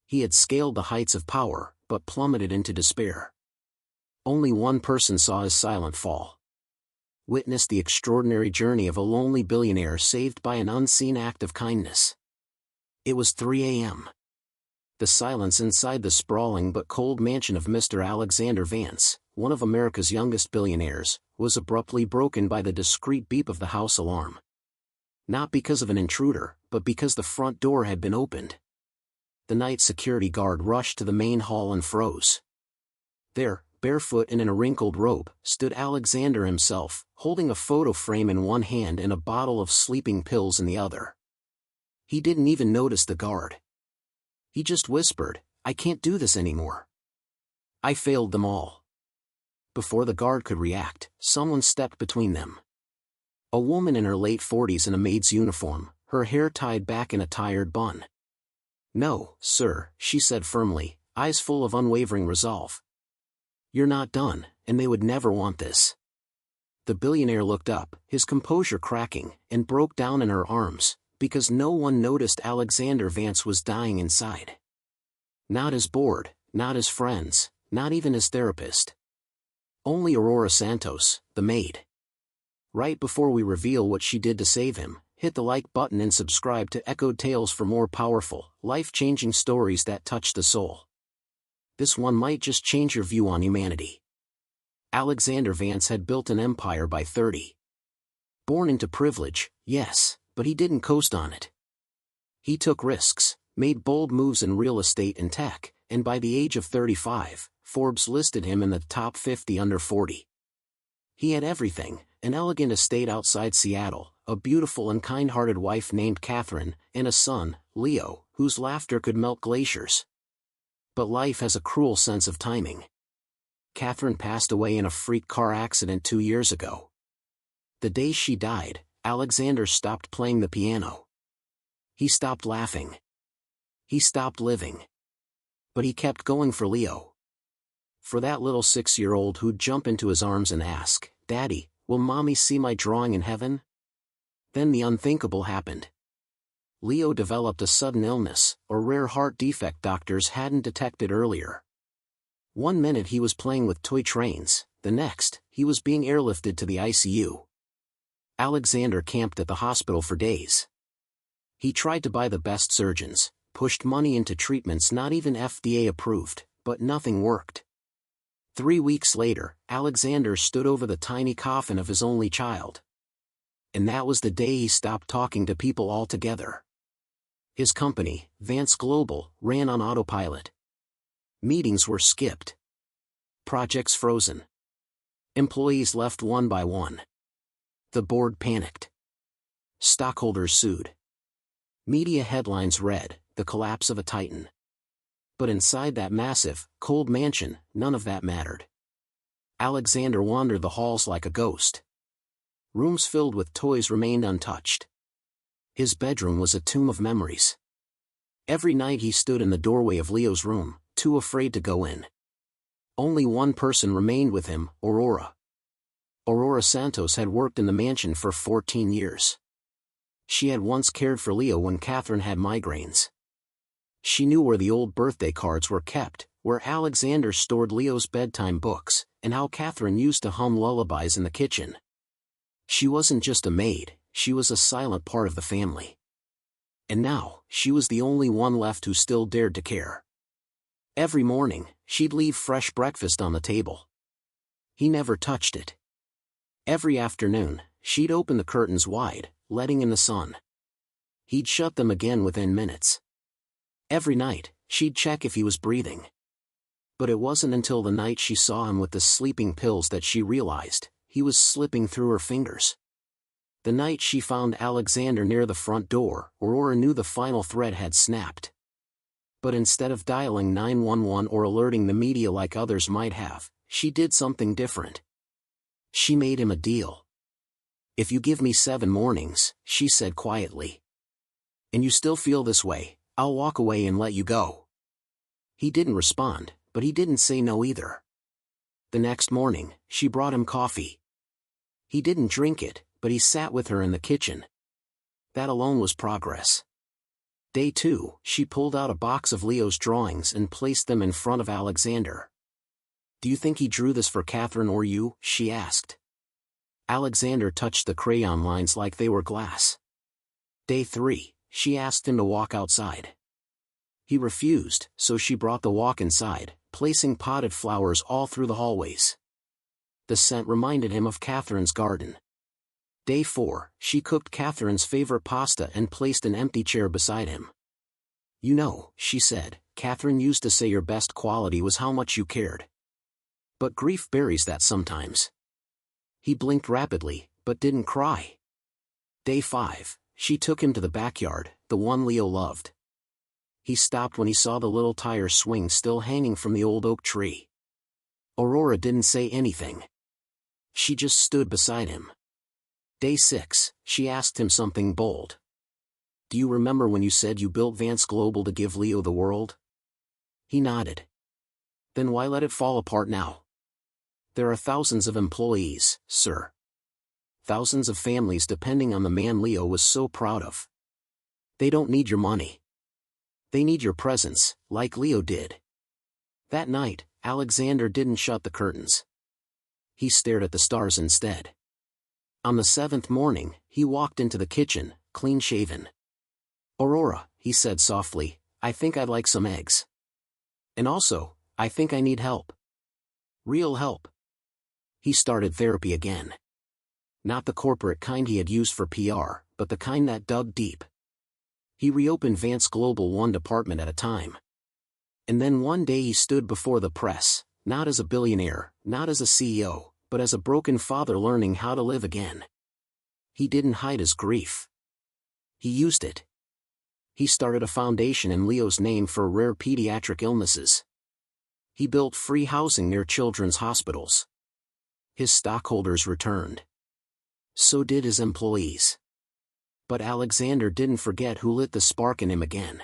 He had scaled the heights of power, but plummeted into despair. Only one person saw his silent fall. Witnessed the extraordinary journey of a lonely billionaire saved by an unseen act of kindness. It was 3 a.m. The silence inside the sprawling but cold mansion of Mr. Alexander Vance, one of America's youngest billionaires, was abruptly broken by the discreet beep of the house alarm. Not because of an intruder, but because the front door had been opened. The night security guard rushed to the main hall and froze. There, barefoot and in a wrinkled robe, stood Alexander himself, holding a photo frame in one hand and a bottle of sleeping pills in the other. He didn't even notice the guard. He just whispered, "I can't do this anymore. I failed them all." Before the guard could react, someone stepped between them. A woman in her late 40s in a maid's uniform, her hair tied back in a tired bun. "No, sir," she said firmly, eyes full of unwavering resolve. "You're not done, and they would never want this." The billionaire looked up, his composure cracking, and broke down in her arms, because no one noticed Alexander Vance was dying inside. Not his board, not his friends, not even his therapist. Only Aurora Santos, the maid. Right before we reveal what she did to save him, hit the like button and subscribe to Echoed Tales for more powerful, life-changing stories that touch the soul. This one might just change your view on humanity. Alexander Vance had built an empire by 30. Born into privilege, yes, but he didn't coast on it. He took risks, made bold moves in real estate and tech, and by the age of 35, Forbes listed him in the top 50 under 40. He had everything: an elegant estate outside Seattle, a beautiful and kind-hearted wife named Catherine, and a son, Leo, whose laughter could melt glaciers. But life has a cruel sense of timing. Catherine passed away in a freak car accident 2 years ago. The day she died, Alexander stopped playing the piano. He stopped laughing. He stopped living. But he kept going for Leo. For that little 6-year-old who'd jump into his arms and ask, "Daddy, will Mommy see my drawing in heaven?" Then the unthinkable happened. Leo developed a sudden illness, a rare heart defect doctors hadn't detected earlier. One minute he was playing with toy trains, the next, he was being airlifted to the ICU. Alexander camped at the hospital for days. He tried to buy the best surgeons, pushed money into treatments not even FDA approved, but nothing worked. 3 weeks later, Alexander stood over the tiny coffin of his only child. And that was the day he stopped talking to people altogether. His company, Vance Global, ran on autopilot. Meetings were skipped. Projects frozen. Employees left one by one. The board panicked. Stockholders sued. Media headlines read, "The collapse of a titan." But inside that massive, cold mansion, none of that mattered. Alexander wandered the halls like a ghost. Rooms filled with toys remained untouched. His bedroom was a tomb of memories. Every night he stood in the doorway of Leo's room, too afraid to go in. Only one person remained with him, Aurora. Aurora Santos had worked in the mansion for 14 years. She had once cared for Leo when Catherine had migraines. She knew where the old birthday cards were kept, where Alexander stored Leo's bedtime books, and how Catherine used to hum lullabies in the kitchen. She wasn't just a maid, she was a silent part of the family. And now, she was the only one left who still dared to care. Every morning, she'd leave fresh breakfast on the table. He never touched it. Every afternoon, she'd open the curtains wide, letting in the sun. He'd shut them again within minutes. Every night, she'd check if he was breathing. But it wasn't until the night she saw him with the sleeping pills that she realized he was slipping through her fingers. The night she found Alexander near the front door, Aurora knew the final thread had snapped. But instead of dialing 911 or alerting the media like others might have, she did something different. She made him a deal. "If you give me 7 mornings," she said quietly, "and you still feel this way, I'll walk away and let you go." He didn't respond, but he didn't say no either. The next morning, she brought him coffee. He didn't drink it, but he sat with her in the kitchen. That alone was progress. Day 2, she pulled out a box of Leo's drawings and placed them in front of Alexander. "Do you think he drew this for Catherine or you?" she asked. Alexander touched the crayon lines like they were glass. Day 3, she asked him to walk outside. He refused, so she brought the walk inside, placing potted flowers all through the hallways. The scent reminded him of Catherine's garden. Day 4, she cooked Catherine's favorite pasta and placed an empty chair beside him. "You know," she said, "Catherine used to say your best quality was how much you cared. But grief buries that sometimes." He blinked rapidly, but didn't cry. Day 5, she took him to the backyard, the one Leo loved. He stopped when he saw the little tire swing still hanging from the old oak tree. Aurora didn't say anything. She just stood beside him. Day 6, she asked him something bold. "Do you remember when you said you built Vance Global to give Leo the world?" He nodded. "Then why let it fall apart now? There are thousands of employees, sir. Thousands of families depending on the man Leo was so proud of. They don't need your money. They need your presence, like Leo did." That night, Alexander didn't shut the curtains. He stared at the stars instead. On the 7th morning, he walked into the kitchen, clean-shaven. "Aurora," he said softly, "I think I'd like some eggs. And also, I think I need help. Real help." He started therapy again. Not the corporate kind he had used for PR, but the kind that dug deep. He reopened Vance Global one department at a time. And then one day he stood before the press, not as a billionaire, not as a CEO, but as a broken father learning how to live again. He didn't hide his grief. He used it. He started a foundation in Leo's name for rare pediatric illnesses. He built free housing near children's hospitals. His stockholders returned. So did his employees. But Alexander didn't forget who lit the spark in him again.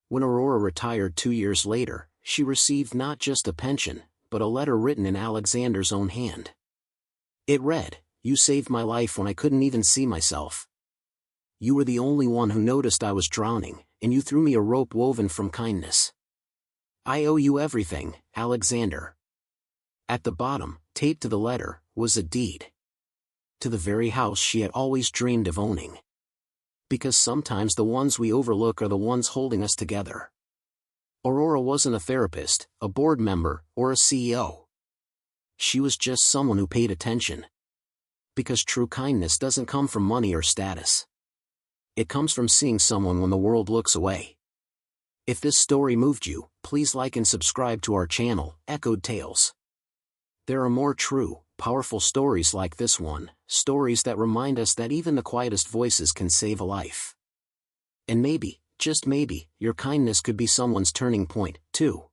When Aurora retired 2 years later, she received not just a pension, but a letter written in Alexander's own hand. It read, "You saved my life when I couldn't even see myself. You were the only one who noticed I was drowning, and you threw me a rope woven from kindness. I owe you everything, Alexander." At the bottom, taped to the letter, was a deed. To the very house she had always dreamed of owning. Because sometimes the ones we overlook are the ones holding us together. Aurora wasn't a therapist, a board member, or a CEO. She was just someone who paid attention. Because true kindness doesn't come from money or status. It comes from seeing someone when the world looks away. If this story moved you, please like and subscribe to our channel, Echoed Tales. There are more true, powerful stories like this one, stories that remind us that even the quietest voices can save a life. And maybe, just maybe, your kindness could be someone's turning point, too.